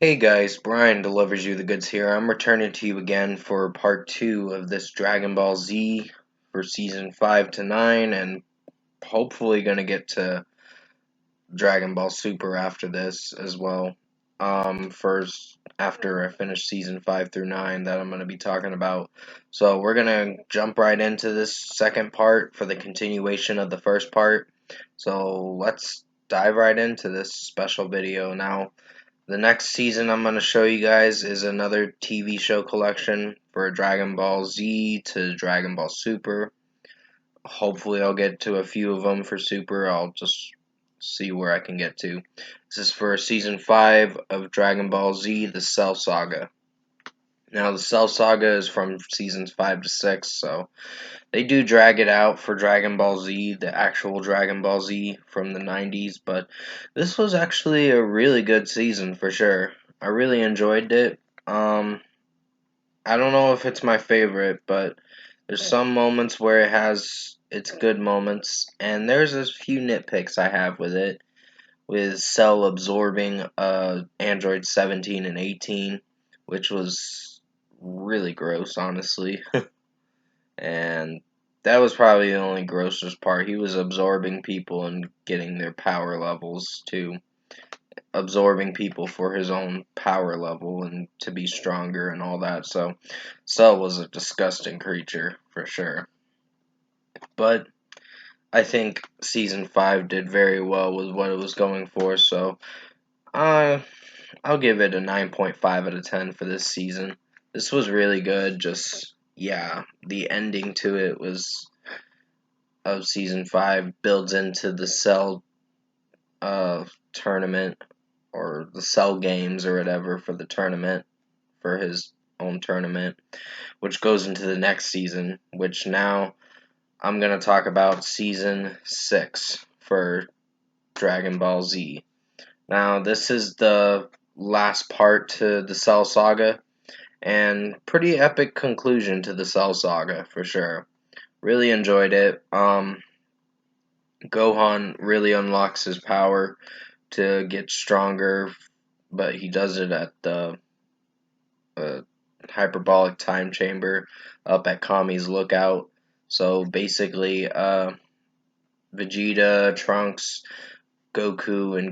Hey guys, Brian delivers you the goods here. I'm returning to you again for part 2 of this Dragon Ball Z for season 5 to 9, and hopefully going to get to Dragon Ball Super after this as well. First, after I finish season 5 through 9, that I'm going to be talking about. So, we're going to jump right into this second part for the continuation of the first part. So, let's dive right into this special video now. The next season I'm going to show you guys is another TV show collection for Dragon Ball Z to Dragon Ball Super. Hopefully I'll get to a few of them for Super. I'll just see where I can get to. This is for season 5 of Dragon Ball Z, the Cell Saga. Now the Cell Saga is from seasons 5 to 6, so they do drag it out for Dragon Ball Z, the actual Dragon Ball Z from the 90s, but this was actually a really good season for sure. I really enjoyed it. I don't know if it's my favorite, but there's some moments where it has its good moments, and there's a few nitpicks I have with it, with Cell absorbing Android 17 and 18, which was really gross, honestly. And that was probably the only grossest part. He was absorbing people and getting their power levels too. Absorbing people for his own power level and to be stronger and all that. So Cell was a disgusting creature for sure. But I think season 5 did very well with what it was going for, so uh, I'll give it a 9.5 out of 10 for this season. This was really good, just yeah, the ending to it was of season 5 builds into the Cell tournament or the Cell games or whatever for the tournament for his own tournament, which goes into the next season, which now I'm going to talk about season 6 for Dragon Ball Z. Now, this is the last part to the Cell Saga, and pretty epic conclusion to the Cell Saga for sure. Really enjoyed it. Gohan really unlocks his power to get stronger, but he does it at the uh, hyperbolic time chamber up at Kami's lookout. So basically, Vegeta, Trunks, Goku, and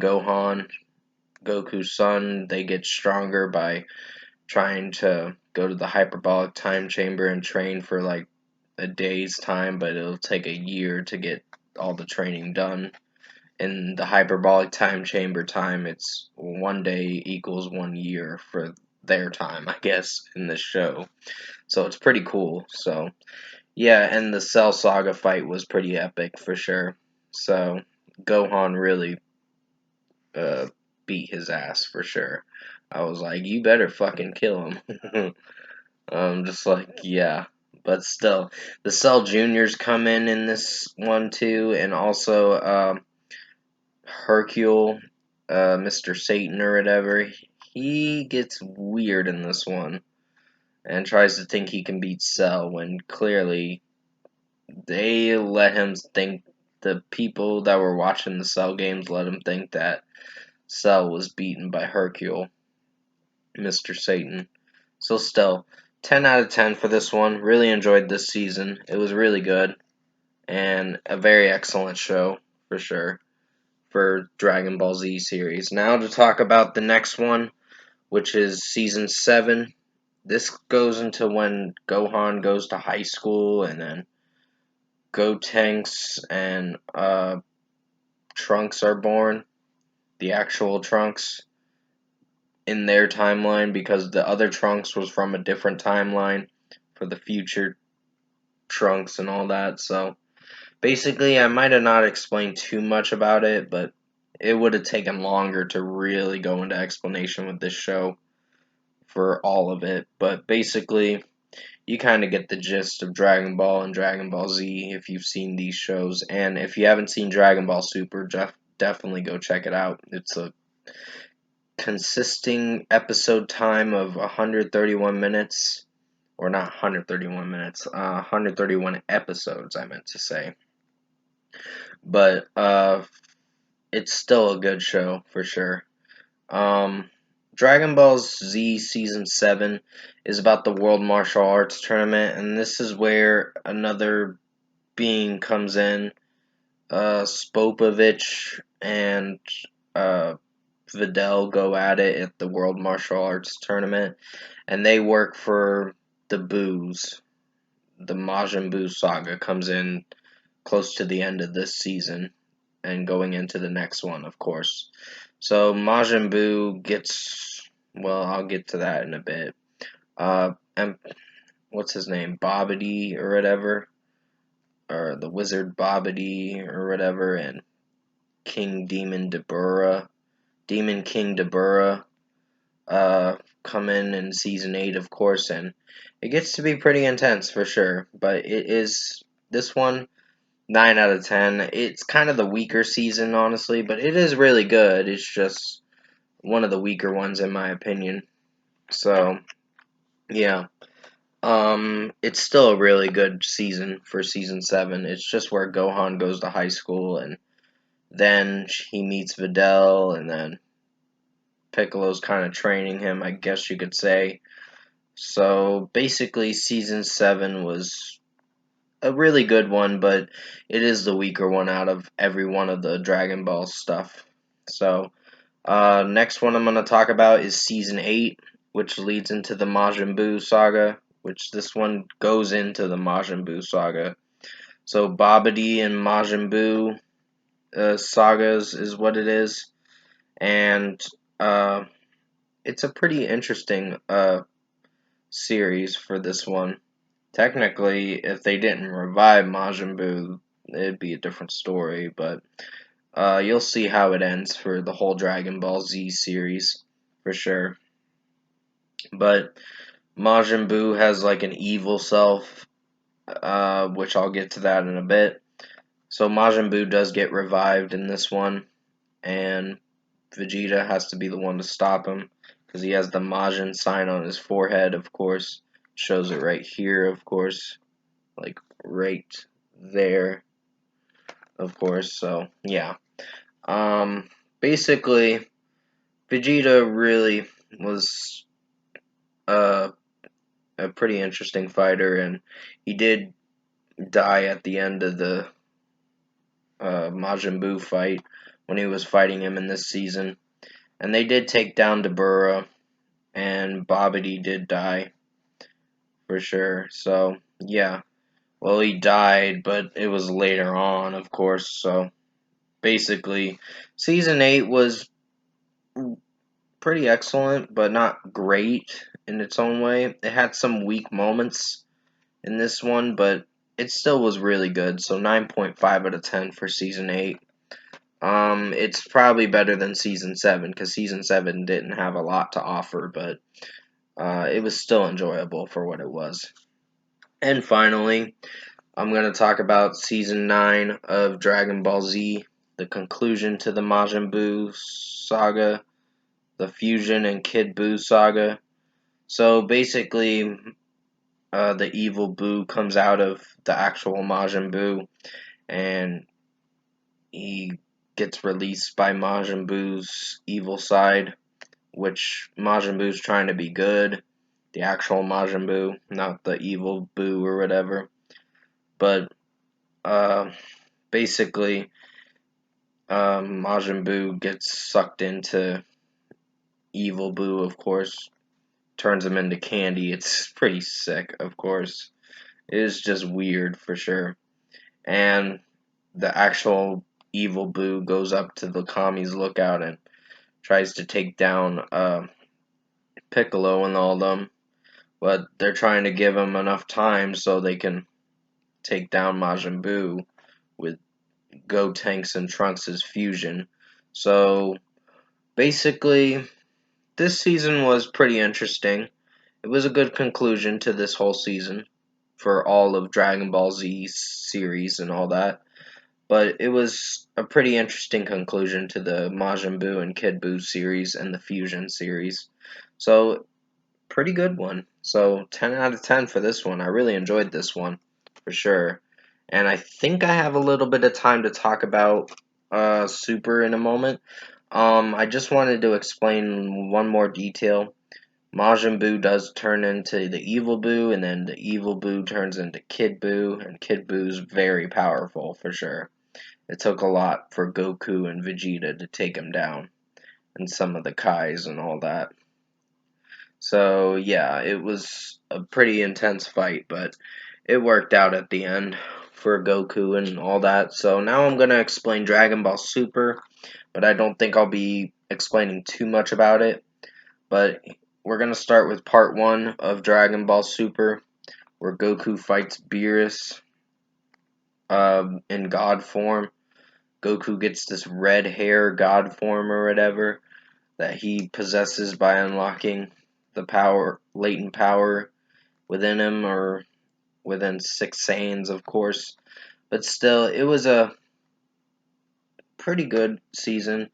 Goku's son, they get stronger by trying to go to the hyperbolic time chamber and train for like a day's time, but it'll take a year to get all the training done. In the hyperbolic time chamber time, it's 1 day equals 1 year for their time, I guess, in this show. So it's pretty cool. So yeah, and the Cell Saga fight was pretty epic for sure. So Gohan really uh, beat his ass for sure. I was like, you better fucking kill him. Just like, yeah. But still, the Cell Juniors come in this one too, and also Hercule, Mr. Satan or whatever. He gets weird in this one and tries to think he can beat Cell when clearly they let him think, the people that were watching the Cell games let him think that Cell was beaten by Hercule, Mr. Satan. So still, 10 out of 10 for this one. Really enjoyed this season. It was really good and a very excellent show for sure for Dragon Ball Z series. Now to talk about the next one, which is season 7. This goes into when Gohan goes to high school, and then Gotenks and Trunks are born, the actual Trunks, in their timeline, because the other Trunks was from a different timeline for the future Trunks and all that. So basically, I might have not explained too much about it, but it would have taken longer to really go into explanation with this show for all of it. But basically, you kind of get the gist of Dragon Ball and Dragon Ball Z if you've seen these shows. And if you haven't seen Dragon Ball Super, definitely go check it out. It's a consisting episode time of 131 minutes. Or not 131 minutes, 131 episodes, I meant to say. But it's still a good show for sure. Um, Dragon Ball Z Season 7 is about the World Martial Arts Tournament, and this is where another being comes in. Spopovich and uh, Videl go at it at the World Martial Arts Tournament, and they work for the Boos. The Majin Buu saga comes in close to the end of this season and going into the next one, of course. So Majin Buu gets, well, I'll get to that in a bit. And what's his name? Babidi or whatever, or the Wizard Babidi or whatever, and King Demon Dabura, Demon King Dabura, come in season 8, of course, and it gets to be pretty intense for sure. But it is this one 9 out of 10. It's kind of the weaker season, honestly, but it is really good. It's just one of the weaker ones in my opinion. So, yeah. It's still a really good season for season 7. It's just where Gohan goes to high school and then he meets Videl and then Piccolo's kind of training him, I guess you could say. So, basically season 7 was a really good one, but it is the weaker one out of every one of the Dragon Ball stuff. So, next one I'm going to talk about is Season 8, which leads into the Majin Buu saga, which this one goes into the Majin Buu saga. So, Babidi and Majin Buu sagas is what it is, and uh, it's a pretty interesting series for this one. Technically, if they didn't revive Majin Buu, it'd be a different story, but you'll see how it ends for the whole Dragon Ball Z series, for sure. But Majin Buu has like an evil self, which I'll get to that in a bit. So Majin Buu does get revived in this one, and Vegeta has to be the one to stop him, because he has the Majin sign on his forehead, of course. Shows it right here, of course. Like, right there, of course. So, yeah. Basically, Vegeta really was uh, a pretty interesting fighter, and he did die at the end of the Majin Buu fight when he was fighting him in this season. And they did take down Dabura, and Babidi did die for sure. So, yeah. Well, he died, but it was later on, of course. So, basically, Season 8 was pretty excellent, but not great in its own way. It had some weak moments in this one, but it still was really good. So 9.5 out of 10 for Season 8. It's probably better than Season 7, because Season 7 didn't have a lot to offer, but it was still enjoyable for what it was. And finally, I'm going to talk about Season 9 of Dragon Ball Z, the conclusion to the Majin Buu saga, the Fusion and Kid Buu saga. So basically, the evil Buu comes out of the actual Majin Buu, and he gets released by Majin Buu's evil side, which Majin Buu's trying to be good, the actual Majin Buu, not the evil Buu or whatever. But uh, basically, Majin Buu gets sucked into evil Buu, of course, turns him into candy. It's pretty sick, of course. It is just weird for sure. And the actual evil Buu goes up to the Kami's lookout and tries to take down Piccolo and all them, but they're trying to give him enough time so they can take down Majin Buu with Gotenks and Trunks' fusion. So basically, this season was pretty interesting. It was a good conclusion to this whole season for all of Dragon Ball Z series and all that. But it was a pretty interesting conclusion to the Majin Buu and Kid Buu series and the Fusion series. So, pretty good one. So, 10 out of 10 for this one. I really enjoyed this one, for sure. And I think I have a little bit of time to talk about Super in a moment. I just wanted to explain one more detail. Majin Buu does turn into the Evil Buu, and then the Evil Buu turns into Kid Buu, and Kid Buu's very powerful for sure. It took a lot for Goku and Vegeta to take him down, and some of the Kais and all that. So yeah, it was a pretty intense fight, but it worked out at the end for Goku and all that. So now I'm gonna explain Dragon Ball Super, but I don't think I'll be explaining too much about it. But we're gonna start with part 1 of Dragon Ball Super, where Goku fights Beerus in God form. Goku gets this red hair God form or whatever that he possesses by unlocking the power, latent power within him, or within 6 Saiyans, of course. But still, it was a pretty good season.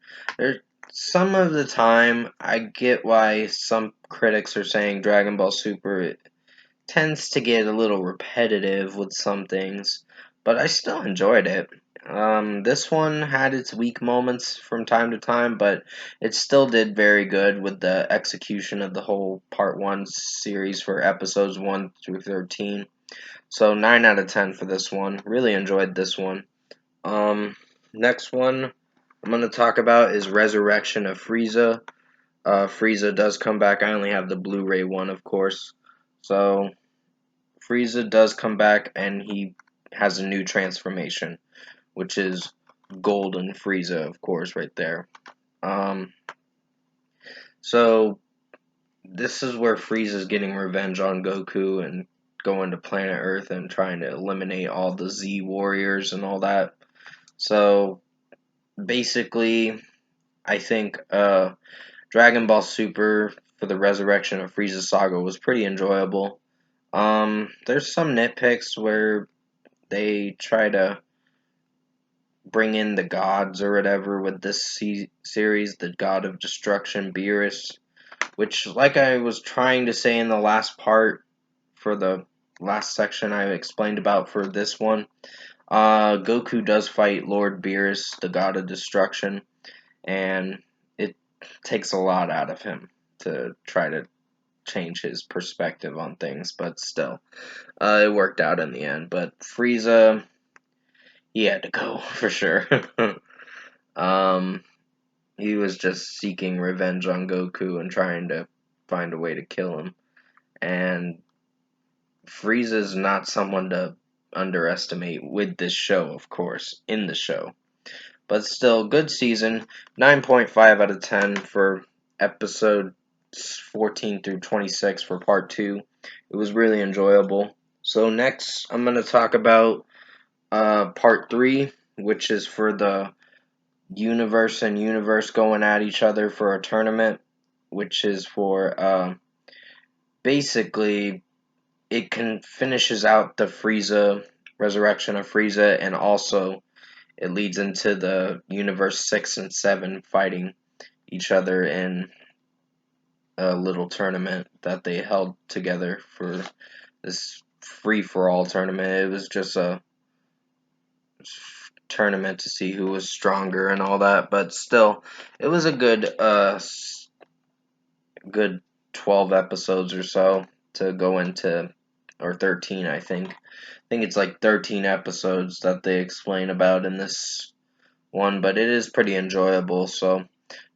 Some of the time, I get why some critics are saying Dragon Ball Super tends to get a little repetitive with some things, but I still enjoyed it. This one had its weak moments from time to time, but it still did very good with the execution of the whole Part 1 series for episodes 1 through 13. So 9 out of 10 for this one. Really enjoyed this one. Next one I'm going to talk about is Resurrection of Frieza. Frieza does come back. I only have the Blu-ray one, of course. So Frieza does come back, and he has a new transformation, which is Golden Frieza, of course, right there. Um, so this is where Frieza's getting revenge on Goku and going to planet Earth and trying to eliminate all the Z warriors and all that. So basically, I think Dragon Ball Super for the Resurrection of Frieza saga was pretty enjoyable. There's some nitpicks where they try to bring in the gods or whatever with this series, the God of Destruction, Beerus, which, like I was trying to say in the last part for the last section I explained about for this one, Goku does fight Lord Beerus, the God of Destruction, and it takes a lot out of him to try to change his perspective on things, but still, it worked out in the end. But Frieza, he had to go for sure. um, he was just seeking revenge on Goku and trying to find a way to kill him. And Frieza's not someone to underestimate with this show, of course, in the show. But still, good season. 9.5 out of 10 for episode 14 through 26 for part 2. It was really enjoyable. So next, I'm going to talk about part 3, which is for the universe and universe going at each other for a tournament, which is for basically finishes out the Frieza resurrection of Frieza, and also it leads into the universe 6 and 7 fighting each other in a little tournament that they held together for this free for all tournament. It was just a tournament to see who was stronger and all that, but still, it was a good 12 episodes or so to go into, or 13, I think. I think it's like 13 episodes that they explain about in this one, but it is pretty enjoyable, so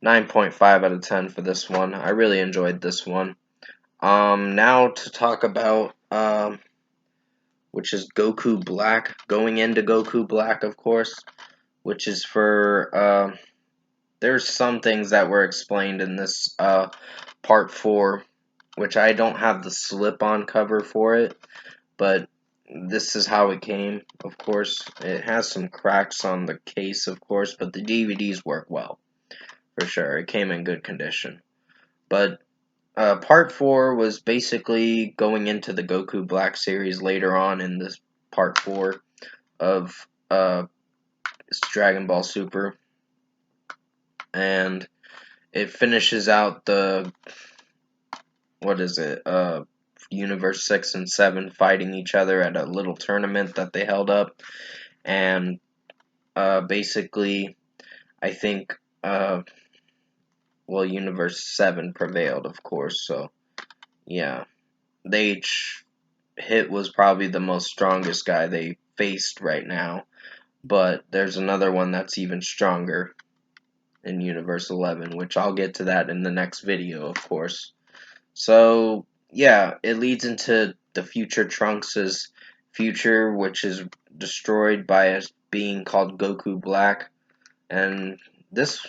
9.5 out of 10 for this one. I really enjoyed this one. Now to talk about, which is Goku Black, going into Goku Black, of course, which is for, there's some things that were explained in this, part 4, which I don't have the slip-on cover for it, but this is how it came, of course. It has some cracks on the case, of course, but the DVDs work well, for sure. It came in good condition. But part 4 was basically going into the Goku Black series later on in this part 4 of Dragon Ball Super. And it finishes out the, what is it, Universe 6 and 7 fighting each other at a little tournament that they held up. And basically, I think well, Universe 7 prevailed, of course, so, yeah. The H-Hit was probably the most strongest guy they faced right now, but there's another one that's even stronger in Universe 11, which I'll get to that in the next video, of course. So, yeah, it leads into the future Trunks' future, which is destroyed by a being called Goku Black. And this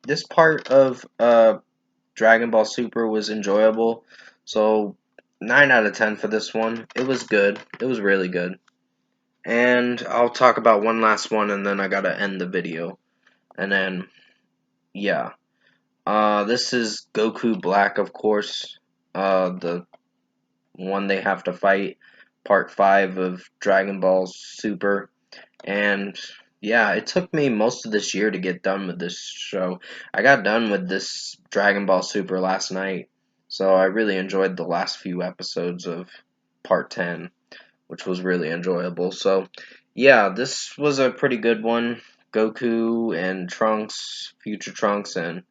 this part of Dragon Ball Super was enjoyable. So 9 out of 10 for this one. It was good. It was really good. And I'll talk about one last one and then I gotta end the video. And then, yeah. This is Goku Black, of course. The one they have to fight. Part 5 of Dragon Ball Super. And yeah, it took me most of this year to get done with this show. I got done with this Dragon Ball Super last night, so I really enjoyed the last few episodes of Part 10, which was really enjoyable. So yeah, this was a pretty good one. Goku and Trunks, Future Trunks, and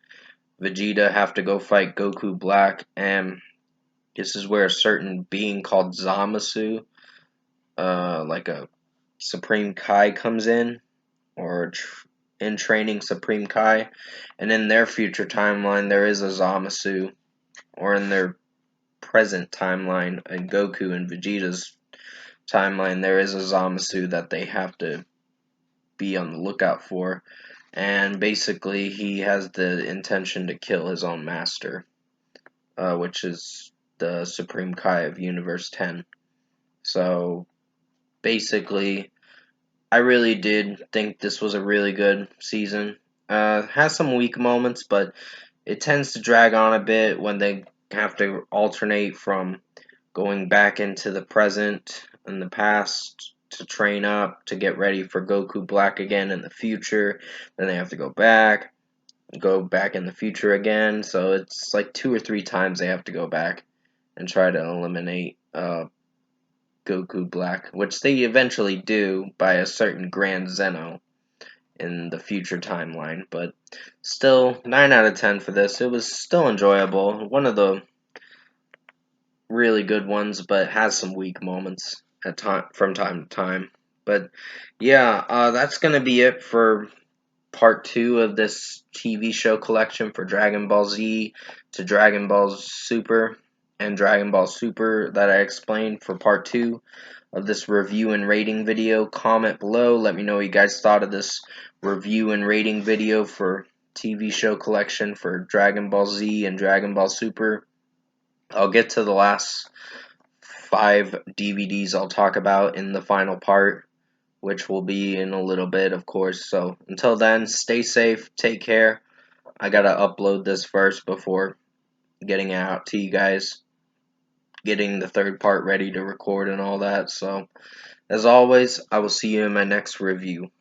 Vegeta have to go fight Goku Black, and this is where a certain being called Zamasu, like a Supreme Kai, comes in, or in training Supreme Kai, and in their future timeline there is a Zamasu, or in their present timeline, in Goku and Vegeta's timeline, there is a Zamasu that they have to be on the lookout for, and basically he has the intention to kill his own master, which is the Supreme Kai of Universe 10. So basically, I really did think this was a really good season. Has some weak moments, but it tends to drag on a bit when they have to alternate from going back into the present and the past to train up to get ready for Goku Black again in the future. Then they have to go back in the future again. So it's like 2 or 3 times they have to go back and try to eliminate Goku Black, which they eventually do by a certain Grand Zeno in the future timeline. But still, 9 out of 10 for this. It was still enjoyable. One of the really good ones, but has some weak moments from time to time. But yeah, that's gonna be it for part 2 of this TV show collection for Dragon Ball Z to Dragon Ball Super and Dragon Ball Super that I explained for part 2 of this review and rating video. Comment below, let me know what you guys thought of this review and rating video for TV show collection for Dragon Ball Z and Dragon Ball Super. I'll get to the last 5 DVDs I'll talk about in the final part, which will be in a little bit, of course. So until then, stay safe, take care. I gotta upload this first before getting it out to you guys, getting the third part ready to record and all that. So as always, I will see you in my next review.